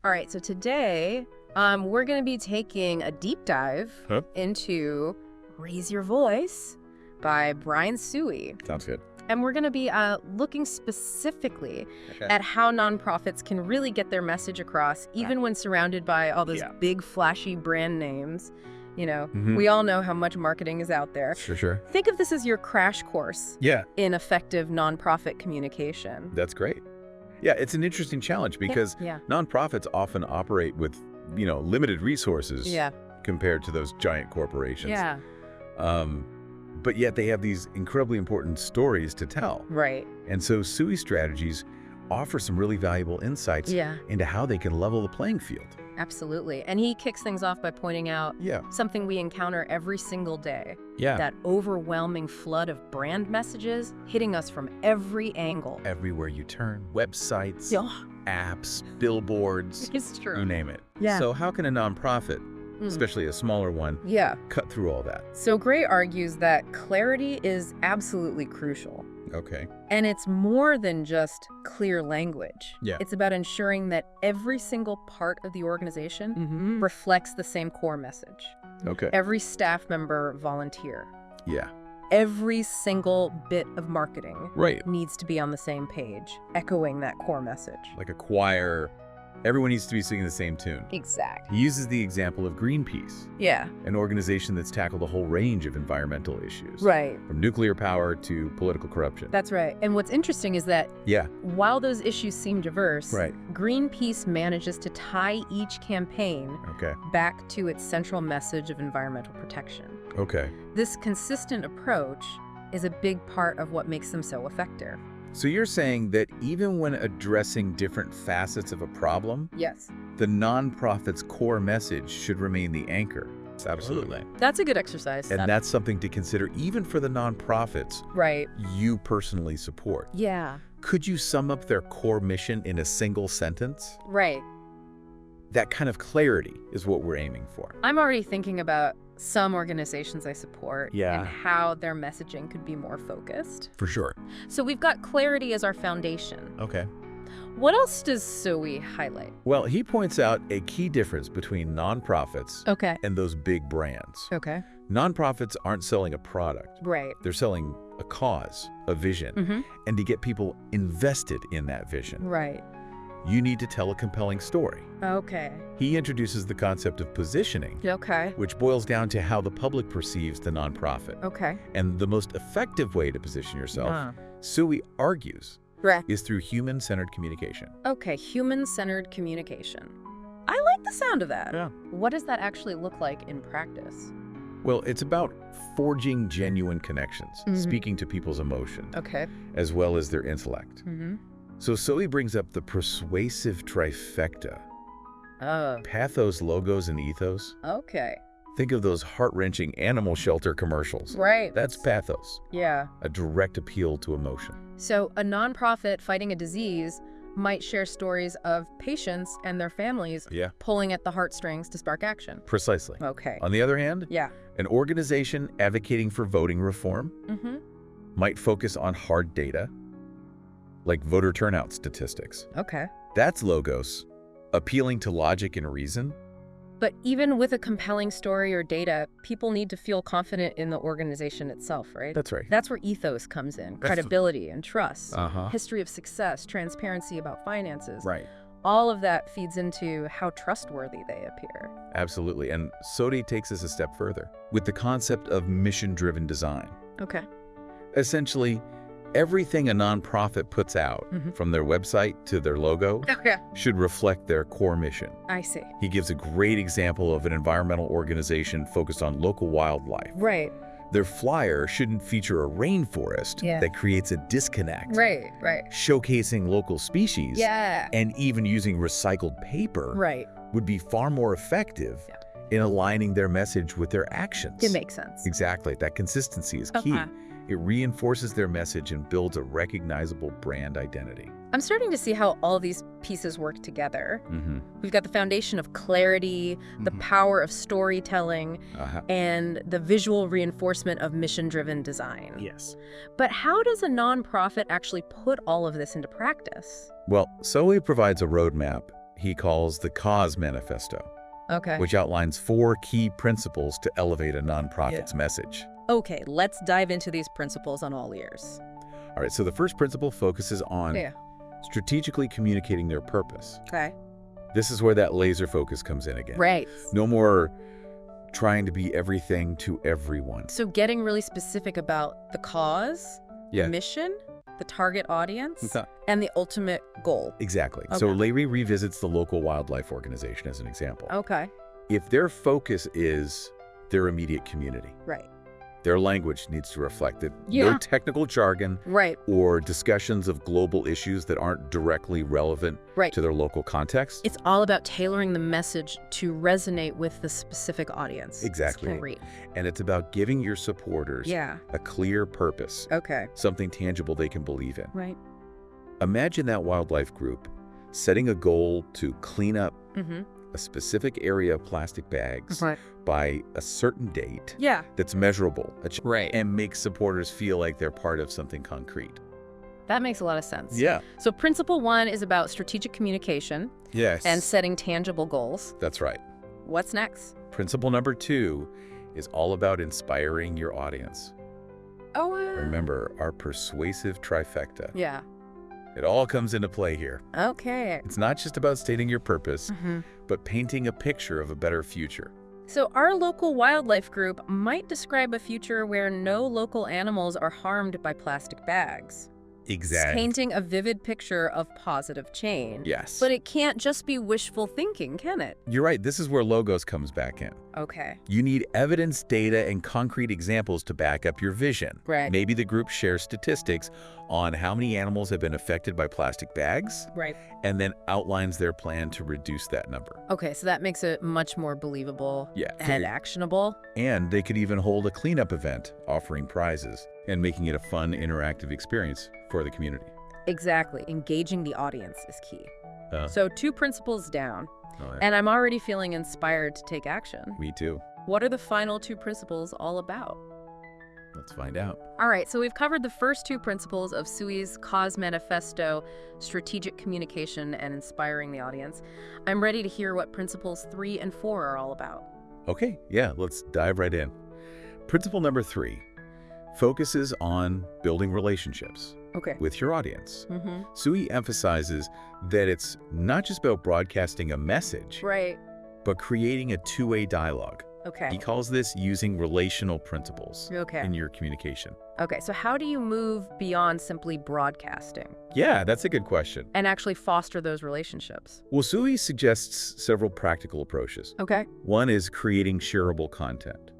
All right, so today we're going to be taking a deep dive into Raise Your Voice by Brian Sooy. Sounds good. And we're going to be looking specifically at how nonprofits can really get their message across, even when surrounded by all those big, flashy brand names. You know, we all know how much marketing is out there. Sure. Think of this as your crash course in effective nonprofit communication. That's great. Yeah, it's an interesting challenge because nonprofits often operate with, limited resources compared to those giant corporations. Yeah. But yet they have these incredibly important stories to tell. Right. And so Sooy's strategies offer some really valuable insights into how they can level the playing field. Absolutely. And he kicks things off by pointing out something we encounter every single day. That overwhelming flood of brand messages hitting us from every angle. Everywhere you turn, websites, apps, billboards, it's true. You name it. Yeah. So how can a nonprofit, especially a smaller one, cut through all that? So Gray argues that clarity is absolutely crucial. Okay. And it's more than just clear language. Yeah. It's about ensuring that every single part of the organization reflects the same core message. Okay. Every staff member, volunteer. Yeah. Every single bit of marketing needs to be on the same page, echoing that core message. Like a choir, everyone needs to be singing the same tune. Exactly. He uses the example of Greenpeace. Yeah. An organization that's tackled a whole range of environmental issues. Right. From nuclear power to political corruption. That's right. And what's interesting is that while those issues seem diverse, Greenpeace manages to tie each campaign back to its central message of environmental protection. Okay. This consistent approach is a big part of what makes them so effective. So you're saying that even when addressing different facets of a problem, the nonprofit's core message should remain the anchor. Absolutely. That's a good exercise. And that's something to consider even for the nonprofits you personally support. Yeah. Could you sum up their core mission in a single sentence? Right. That kind of clarity is what we're aiming for. I'm already thinking about some organizations I support and how their messaging could be more focused. For sure. So we've got clarity as our foundation. Okay. What else does Sooy highlight? Well, he points out a key difference between nonprofits and those big brands. Okay. Nonprofits aren't selling a product. Right. They're selling a cause, a vision, and to get people invested in that vision. Right. You need to tell a compelling story. Okay. He introduces the concept of positioning, which boils down to how the public perceives the nonprofit. Okay. And the most effective way to position yourself, Sooy argues, is through human-centered communication. Okay, human-centered communication. I like the sound of that. Yeah. What does that actually look like in practice? Well, it's about forging genuine connections, speaking to people's emotions, as well as their intellect. So Sooy brings up the persuasive trifecta. Pathos, logos, and ethos. Okay. Think of those heart-wrenching animal shelter commercials. Right. That's pathos. Yeah. A direct appeal to emotion. So a nonprofit fighting a disease might share stories of patients and their families pulling at the heartstrings to spark action. Precisely. Okay. On the other hand, an organization advocating for voting reform might focus on hard data, like voter turnout statistics. Okay. That's logos, appealing to logic and reason. But even with a compelling story or data, people need to feel confident in the organization itself, right? That's right. That's where ethos comes in, credibility and trust, history of success, transparency about finances. Right. All of that feeds into how trustworthy they appear. Absolutely. And Sooy takes us a step further with the concept of mission-driven design. Okay. Essentially, everything a nonprofit puts out, from their website to their logo, should reflect their core mission. I see. He gives a great example of an environmental organization focused on local wildlife. Right. Their flyer shouldn't feature a rainforest that creates a disconnect. Right. Showcasing local species and even using recycled paper would be far more effective in aligning their message with their actions. It makes sense. Exactly. That consistency is key. It reinforces their message and builds a recognizable brand identity. I'm starting to see how all these pieces work together. We've got the foundation of clarity, the power of storytelling, and the visual reinforcement of mission-driven design. Yes. But how does a nonprofit actually put all of this into practice? Well, Sooy provides a roadmap he calls the Cause Manifesto, Okay. which outlines 4 key principles to elevate a nonprofit's message. Okay, let's dive into these principles on all ears. All right, so the first principle focuses on strategically communicating their purpose. Okay. This is where that laser focus comes in again. Right. No more trying to be everything to everyone. So getting really specific about the cause, the mission, the target audience, and the ultimate goal. Exactly. Okay. So Larry revisits the local wildlife organization as an example. Okay. If their focus is their immediate community, right, their language needs to reflect it. No technical jargon or discussions of global issues that aren't directly relevant to their local context. It's all about tailoring the message to resonate with the specific audience. Exactly. And it's about giving your supporters a clear purpose. Okay. Something tangible they can believe in. Right. Imagine that wildlife group setting a goal to clean up a specific area of plastic bags by a certain date that's measurable and makes supporters feel like they're part of something concrete. That makes a lot of sense. Yeah. So principle 1 is about strategic communication and setting tangible goals. That's right. What's next? Principle number 2 is all about inspiring your audience. Oh, remember our persuasive trifecta. Yeah. It all comes into play here. Okay. It's not just about stating your purpose, but painting a picture of a better future. So our local wildlife group might describe a future where no local animals are harmed by plastic bags. Exactly. Painting a vivid picture of positive change. Yes. But it can't just be wishful thinking, can it? You're right. This is where logos comes back in. Okay. You need evidence, data, and concrete examples to back up your vision. Right. Maybe the group shares statistics on how many animals have been affected by plastic bags. Right. And then outlines their plan to reduce that number. Okay, so that makes it much more believable and actionable. And they could even hold a cleanup event, offering prizes and making it a fun, interactive experience for the community. Exactly. Engaging the audience is key. So 2 principles down, and I'm already feeling inspired to take action. Me too. What are the final 2 principles all about? Let's find out. All right, so we've covered the first 2 principles of Sooy's Cause Manifesto, strategic communication and inspiring the audience. I'm ready to hear what principles 3 and 4 are all about. Okay, let's dive right in. Principle number 3 focuses on building relationships with your audience. Sooy emphasizes that it's not just about broadcasting a message, but creating a two-way dialogue. He calls this using relational principles in your communication. Okay, so how do you move beyond simply broadcasting? Yeah, that's a good question. And actually foster those relationships? Well, Sooy suggests several practical approaches. One is creating shareable content.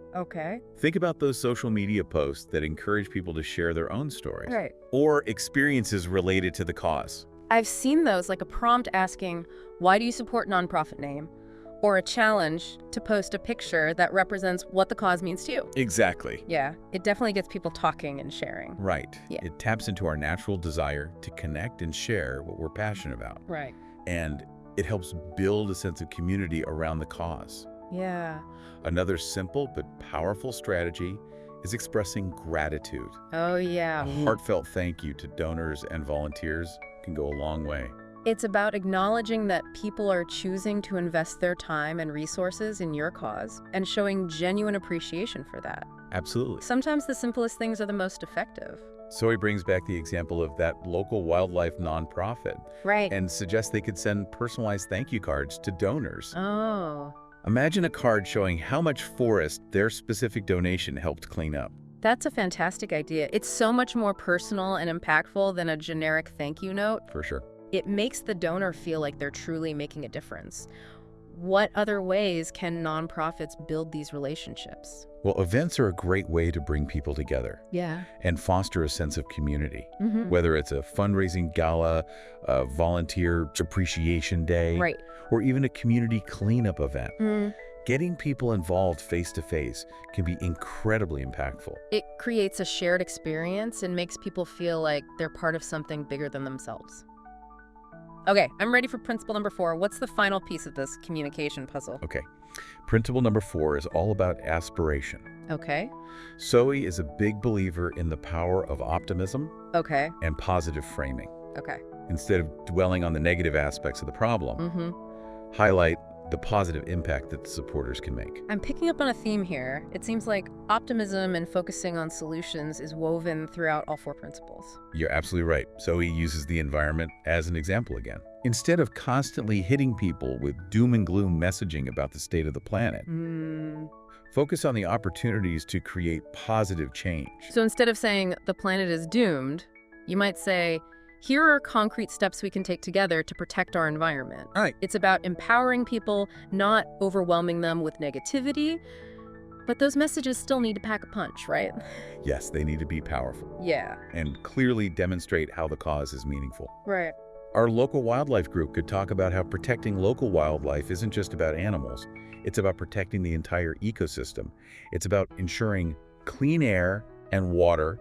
Think about those social media posts that encourage people to share their own stories or experiences related to the cause. I've seen those, like a prompt asking, why do you support nonprofit name? Or a challenge to post a picture that represents what the cause means to you. Exactly. Yeah, it definitely gets people talking and sharing. Right. It taps into our natural desire to connect and share what we're passionate about. Right. And it helps build a sense of community around the cause. Yeah. Another simple but powerful strategy is expressing gratitude. Oh, yeah. A heartfelt thank you to donors and volunteers can go a long way. It's about acknowledging that people are choosing to invest their time and resources in your cause and showing genuine appreciation for that. Absolutely. Sometimes the simplest things are the most effective. So he brings back the example of that local wildlife nonprofit. And suggests they could send personalized thank you cards to donors. Oh. Imagine a card showing how much forest their specific donation helped clean up. That's a fantastic idea. It's so much more personal and impactful than a generic thank you note. For sure. It makes the donor feel like they're truly making a difference. What other ways can nonprofits build these relationships? Well, events are a great way to bring people together. And foster a sense of community. Whether it's a fundraising gala, a volunteer appreciation day, or even a community cleanup event. Getting people involved face-to-face can be incredibly impactful. It creates a shared experience and makes people feel like they're part of something bigger than themselves. Okay, I'm ready for principle number 4. What's the final piece of this communication puzzle? Okay. Principle number 4 is all about aspiration. Okay. Sooy is a big believer in the power of optimism and positive framing. Okay. Instead of dwelling on the negative aspects of the problem, highlight the positive impact that the supporters can make. I'm picking up on a theme here. It seems like optimism and focusing on solutions is woven throughout all 4 principles. You're absolutely right. Sooy uses the environment as an example again. Instead of constantly hitting people with doom and gloom messaging about the state of the planet, focus on the opportunities to create positive change. So instead of saying the planet is doomed, you might say, here are concrete steps we can take together to protect our environment. Right. It's about empowering people, not overwhelming them with negativity. But those messages still need to pack a punch, right? Yes, they need to be powerful. Yeah. And clearly demonstrate how the cause is meaningful. Right. Our local wildlife group could talk about how protecting local wildlife isn't just about animals. It's about protecting the entire ecosystem. It's about ensuring clean air and water,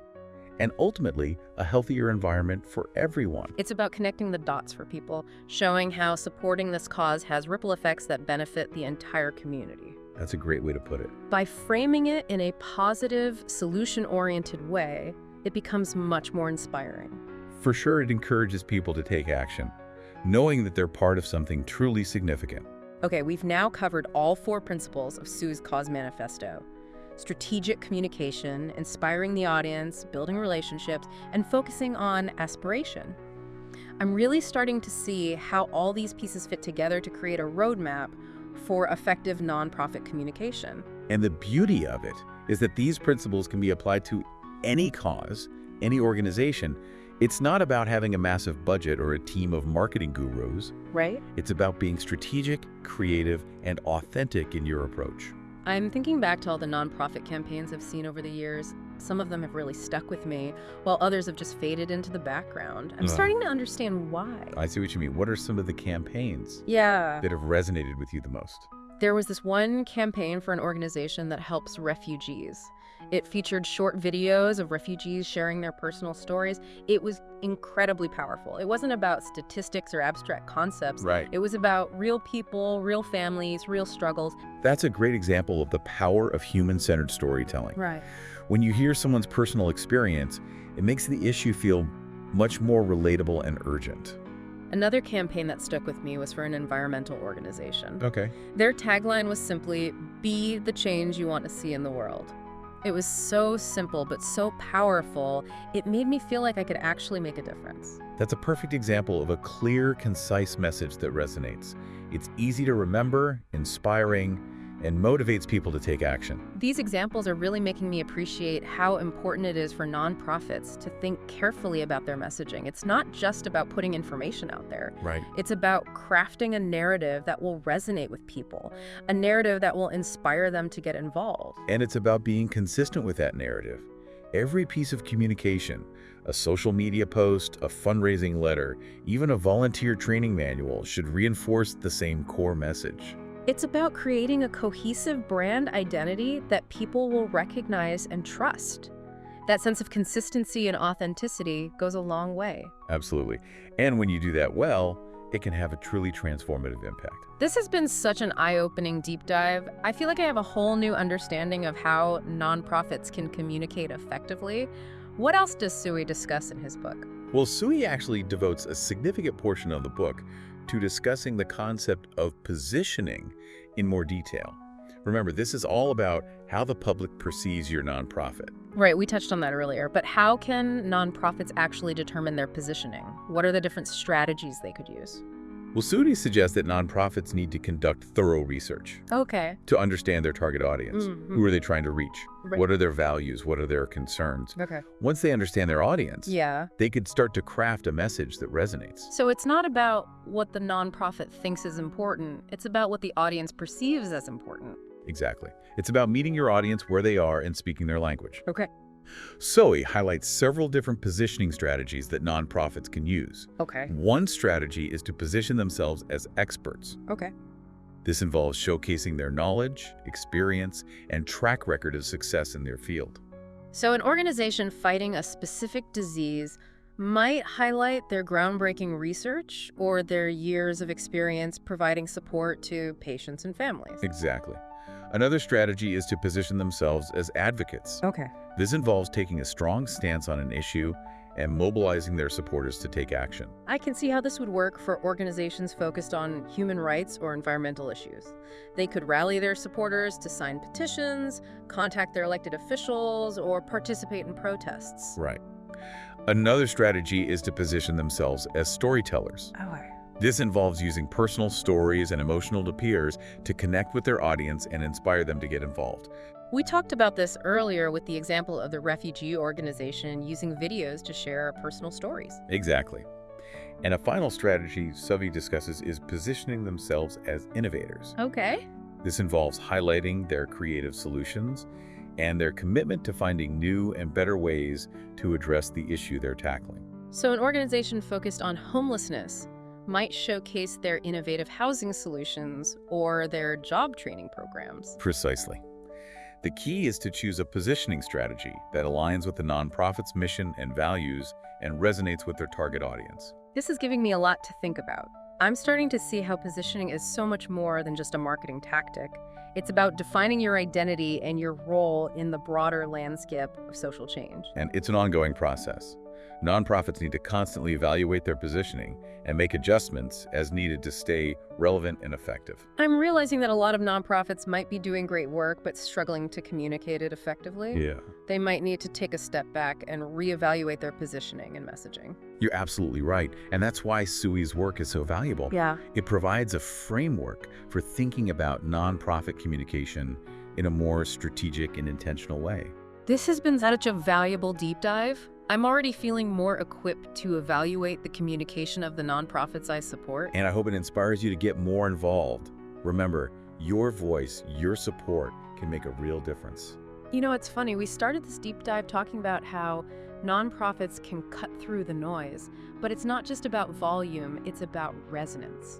and ultimately, a healthier environment for everyone. It's about connecting the dots for people, showing how supporting this cause has ripple effects that benefit the entire community. That's a great way to put it. By framing it in a positive, solution-oriented way, it becomes much more inspiring. For sure, it encourages people to take action, knowing that they're part of something truly significant. Okay, we've now covered all 4 principles of Sooy's Cause Manifesto. Strategic communication, inspiring the audience, building relationships, and focusing on aspiration. I'm really starting to see how all these pieces fit together to create a roadmap for effective nonprofit communication. And the beauty of it is that these principles can be applied to any cause, any organization. It's not about having a massive budget or a team of marketing gurus. Right? It's about being strategic, creative, and authentic in your approach. I'm thinking back to all the nonprofit campaigns I've seen over the years. Some of them have really stuck with me, while others have just faded into the background. I'm starting to understand why. I see what you mean. What are some of the campaigns that have resonated with you the most? There was this one campaign for an organization that helps refugees. It featured short videos of refugees sharing their personal stories. It was incredibly powerful. It wasn't about statistics or abstract concepts. Right. It was about real people, real families, real struggles. That's a great example of the power of human-centered storytelling. Right. When you hear someone's personal experience, it makes the issue feel much more relatable and urgent. Another campaign that stuck with me was for an environmental organization. Okay. Their tagline was simply, "Be the change you want to see in the world." It was so simple, but so powerful, it made me feel like I could actually make a difference. That's a perfect example of a clear, concise message that resonates. It's easy to remember, inspiring, and motivates people to take action. These examples are really making me appreciate how important it is for nonprofits to think carefully about their messaging. It's not just about putting information out there. Right. It's about crafting a narrative that will resonate with people, a narrative that will inspire them to get involved. And it's about being consistent with that narrative. Every piece of communication, a social media post, a fundraising letter, even a volunteer training manual should reinforce the same core message. It's about creating a cohesive brand identity that people will recognize and trust. That sense of consistency and authenticity goes a long way. Absolutely. And when you do that well, it can have a truly transformative impact. This has been such an eye-opening deep dive. I feel like I have a whole new understanding of how nonprofits can communicate effectively. What else does Sooy discuss in his book? Well, Sooy actually devotes a significant portion of the book to discussing the concept of positioning in more detail. Remember, this is all about how the public perceives your nonprofit. Right, we touched on that earlier, but how can nonprofits actually determine their positioning? What are the different strategies they could use? Well, Sooy suggests that nonprofits need to conduct thorough research to understand their target audience. Who are they trying to reach? Right. What are their values? What are their concerns? Okay. Once they understand their audience, Yeah. they could start to craft a message that resonates. So it's not about what the nonprofit thinks is important. It's about what the audience perceives as important. Exactly. It's about meeting your audience where they are and speaking their language. Okay. Sooy highlights several different positioning strategies that nonprofits can use. Okay. One strategy is to position themselves as experts. Okay. This involves showcasing their knowledge, experience, and track record of success in their field. So an organization fighting a specific disease might highlight their groundbreaking research or their years of experience providing support to patients and families. Exactly. Another strategy is to position themselves as advocates. Okay. This involves taking a strong stance on an issue and mobilizing their supporters to take action. I can see how this would work for organizations focused on human rights or environmental issues. They could rally their supporters to sign petitions, contact their elected officials, or participate in protests. Right. Another strategy is to position themselves as storytellers. This involves using personal stories and emotional appeals to connect with their audience and inspire them to get involved. We talked about this earlier with the example of the refugee organization using videos to share personal stories. Exactly. And a final strategy Sooy discusses is positioning themselves as innovators. Okay. This involves highlighting their creative solutions and their commitment to finding new and better ways to address the issue they're tackling. So an organization focused on homelessness might showcase their innovative housing solutions or their job training programs. Precisely. The key is to choose a positioning strategy that aligns with the nonprofit's mission and values and resonates with their target audience. This is giving me a lot to think about. I'm starting to see how positioning is so much more than just a marketing tactic. It's about defining your identity and your role in the broader landscape of social change. And it's an ongoing process. Nonprofits need to constantly evaluate their positioning and make adjustments as needed to stay relevant and effective. I'm realizing that a lot of nonprofits might be doing great work but struggling to communicate it effectively. Yeah. They might need to take a step back and reevaluate their positioning and messaging. You're absolutely right. And that's why Sooy's work is so valuable. Yeah. It provides a framework for thinking about nonprofit communication in a more strategic and intentional way. This has been such a valuable deep dive. I'm already feeling more equipped to evaluate the communication of the nonprofits I support. And I hope it inspires you to get more involved. Remember, your voice, your support can make a real difference. You know, it's funny. We started this deep dive talking about how nonprofits can cut through the noise, but it's not just about volume, it's about resonance.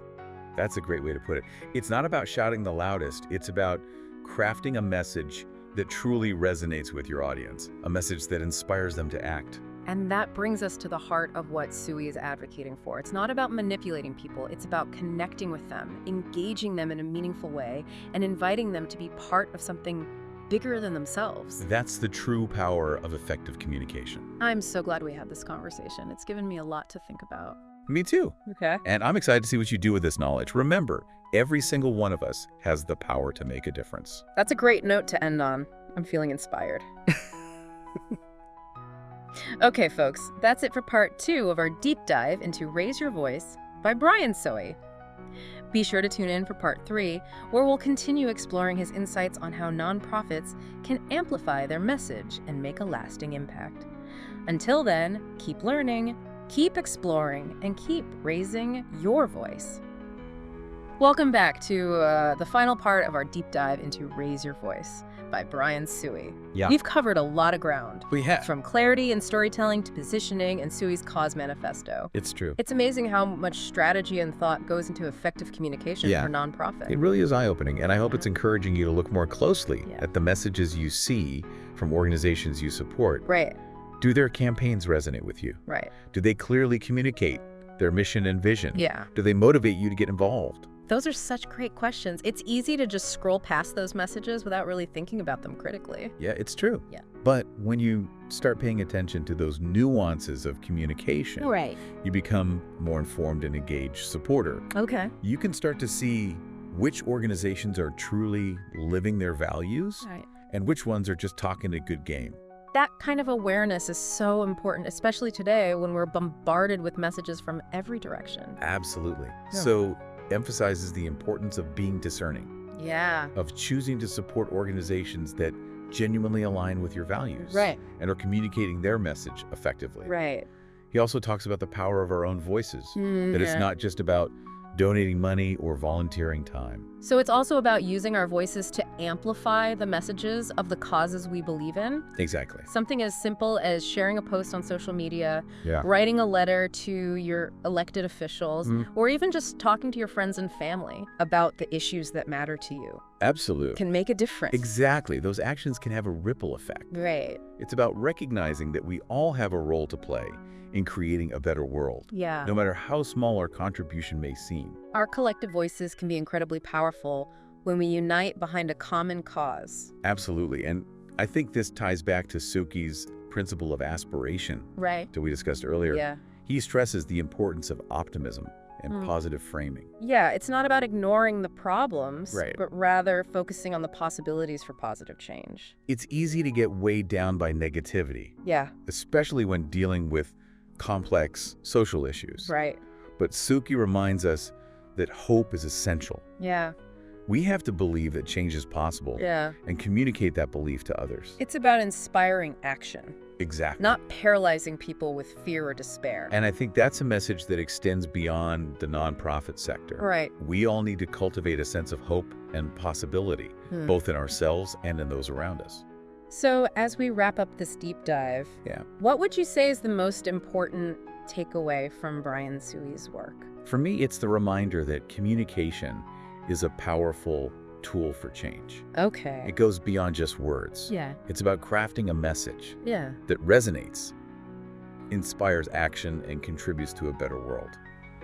That's a great way to put it. It's not about shouting the loudest, it's about crafting a message that truly resonates with your audience, a message that inspires them to act. And that brings us to the heart of what Sooy is advocating for. It's not about manipulating people, it's about connecting with them, engaging them in a meaningful way, and inviting them to be part of something bigger than themselves. That's the true power of effective communication. I'm so glad we had this conversation. It's given me a lot to think about. Me too. Okay. And I'm excited to see what you do with this knowledge. Remember, every single one of us has the power to make a difference. That's a great note to end on. I'm feeling inspired. Okay, folks, that's it for part 2 of our deep dive into Raise Your Voice by Brian Sooy. Be sure to tune in for part 3, where we'll continue exploring his insights on how nonprofits can amplify their message and make a lasting impact. Until then, keep learning, keep exploring, and keep raising your voice. Welcome back to the final part of our deep dive into Raise Your Voice by Brian Sooy. Yeah. We've covered a lot of ground. We have. From clarity and storytelling to positioning and Sooy's cause manifesto. It's true. It's amazing how much strategy and thought goes into effective communication for nonprofit. It really is eye-opening, and I hope it's encouraging you to look more closely at the messages you see from organizations you support. Right. Do their campaigns resonate with you? Right. Do they clearly communicate their mission and vision? Yeah. Do they motivate you to get involved? Those are such great questions. It's easy to just scroll past those messages without really thinking about them critically. Yeah, it's true. Yeah. But when you start paying attention to those nuances of communication, Right. you become more informed and engaged supporter. Okay. You can start to see which organizations are truly living their values Right. and which ones are just talking a good game. That kind of awareness is so important, especially today when we're bombarded with messages from every direction. Absolutely. Yeah. So emphasizes the importance of being discerning, Yeah. of choosing to support organizations that genuinely align with your values Right. and are communicating their message effectively. Right. He also talks about the power of our own voices, that it's Yeah. not just about donating money or volunteering time. So it's also about using our voices to amplify the messages of the causes we believe in. Exactly. Something as simple as sharing a post on social media, Yeah. writing a letter to your elected officials, or even just talking to your friends and family about the issues that matter to you Absolutely. can make a difference. Exactly. Those actions can have a ripple effect. Right. It's about recognizing that we all have a role to play in creating a better world, Yeah. no matter how small our contribution may seem. Our collective voices can be incredibly powerful when we unite behind a common cause. Absolutely. And I think this ties back to Sooy's principle of aspiration right. that we discussed earlier, Yeah. he stresses the importance of optimism and positive framing. Yeah, it's not about ignoring the problems, Right. but rather focusing on the possibilities for positive change. It's easy to get weighed down by negativity, Yeah, especially when dealing with complex social issues. right. But Sooy reminds us that hope is essential. Yeah, We have to believe that change is possible yeah. and communicate that belief to others. It's about inspiring action, Exactly. not paralyzing people with fear or despair. And I think that's a message that extends beyond the nonprofit sector. Right. We all need to cultivate a sense of hope and possibility, both in ourselves and in those around us. So as we wrap up this deep dive, what would you say is the most important takeaway from Brian Sooy's work? For me, it's the reminder that communication is a powerful tool for change. Okay. It goes beyond just words. Yeah. It's about crafting a message Yeah. that resonates, inspires action, and contributes to a better world.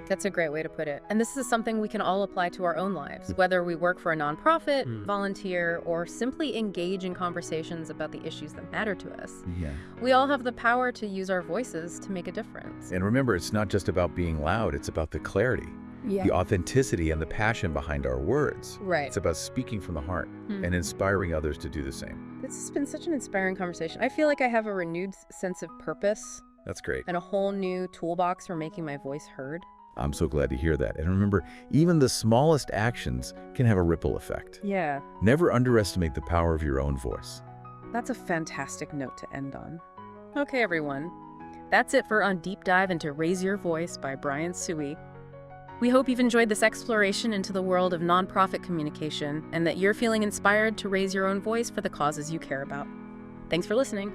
That's a great way to put it. And this is something we can all apply to our own lives, whether we work for a nonprofit, volunteer, or simply engage in conversations about the issues that matter to us. Yeah. We all have the power to use our voices to make a difference. And remember, it's not just about being loud, it's about the clarity, the authenticity, and the passion behind our words. Right. It's about speaking from the heart and inspiring others to do the same. This has been such an inspiring conversation. I feel like I have a renewed sense of purpose That's great. and a whole new toolbox for making my voice heard. I'm so glad to hear that. And remember, even the smallest actions can have a ripple effect. Yeah. Never underestimate the power of your own voice. That's a fantastic note to end on. Okay, everyone. That's it for On Deep Dive into Raise Your Voice by Brian Sooy. We hope you've enjoyed this exploration into the world of nonprofit communication and that you're feeling inspired to raise your own voice for the causes you care about. Thanks for listening.